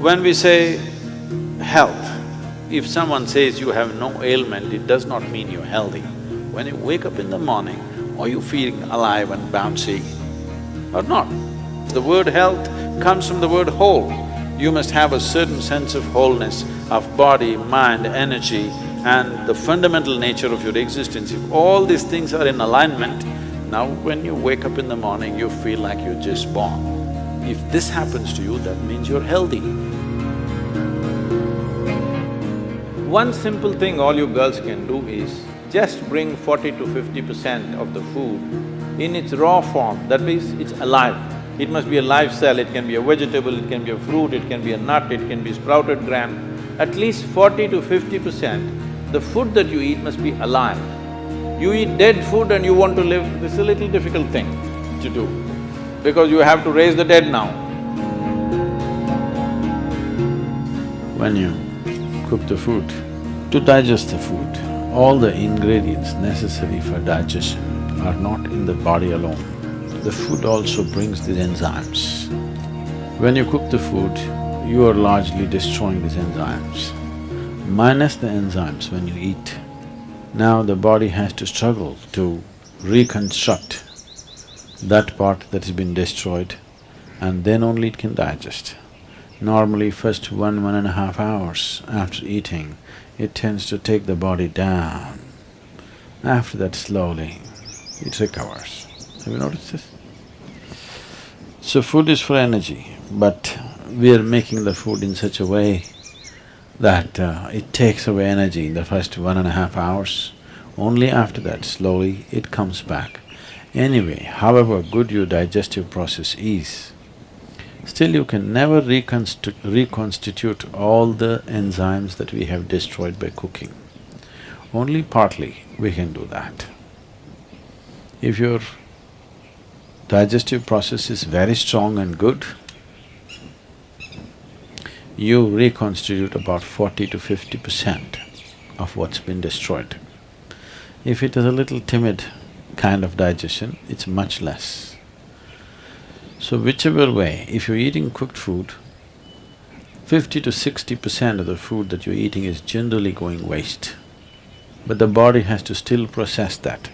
When we say health, if someone says you have no ailment, it does not mean you're healthy. When you wake up in the morning, are you feeling alive and bouncy or not? The word health comes from the word whole. You must have a certain sense of wholeness of body, mind, energy and the fundamental nature of your existence. If all these things are in alignment, now when you wake up in the morning, you feel like you're just born. If this happens to you, that means you're healthy. One simple thing all you girls can do is just bring 40 to 50% of the food in its raw form, that means it's alive. It must be a live cell, it can be a vegetable, it can be a fruit, it can be a nut, it can be sprouted gram. At least 40 to 50%, the food that you eat must be alive. You eat dead food and you want to live, this is a little difficult thing to do, because you have to raise the dead now. When you cook the food, to digest the food, all the ingredients necessary for digestion are not in the body alone. The food also brings these enzymes. When you cook the food, you are largely destroying these enzymes. Minus the enzymes when you eat, now the body has to struggle to reconstruct that part that has been destroyed and then only it can digest. Normally first 1.5 hours after eating, it tends to take the body down. After that slowly, it recovers. Have you noticed this? So food is for energy, but we are making the food in such a way that it takes away energy in the first 1.5 hours. Only after that, slowly, it comes back. Anyway, however good your digestive process is, still you can never reconstitute all the enzymes that we have destroyed by cooking. Only partly we can do that. If your digestive process is very strong and good, you reconstitute about 40 to 50% of what's been destroyed. If it is a little timid kind of digestion, it's much less. So whichever way, if you're eating cooked food, 50 to 60% of the food that you're eating is generally going waste. But the body has to still process that.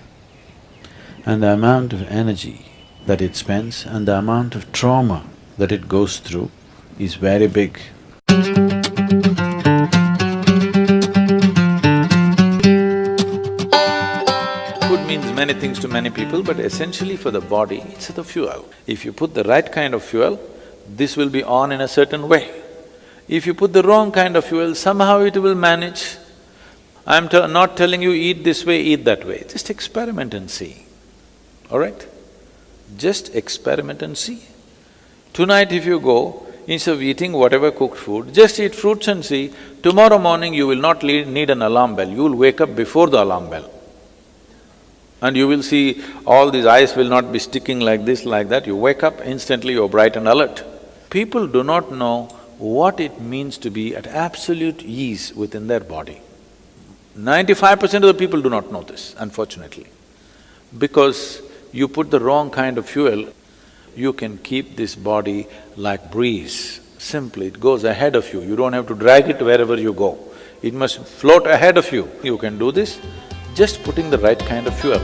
And the amount of energy that it spends and the amount of trauma that it goes through is very big. Food means many things to many people, but essentially for the body, it's the fuel. If you put the right kind of fuel, this will be on in a certain way. If you put the wrong kind of fuel, somehow it will manage. I'm not telling you eat this way, eat that way, just experiment and see, all right? Just experiment and see. Tonight if you go, instead of eating whatever cooked food, just eat fruits and see, tomorrow morning you will not need an alarm bell, you will wake up before the alarm bell. And you will see all these eyes will not be sticking like this, like that, you wake up, instantly you're bright and alert. People do not know what it means to be at absolute ease within their body. 95% of the people do not know this, unfortunately. Because you put the wrong kind of fuel, you can keep this body like breeze. Simply, it goes ahead of you, you don't have to drag it wherever you go. It must float ahead of you. You can do this just putting the right kind of fuel.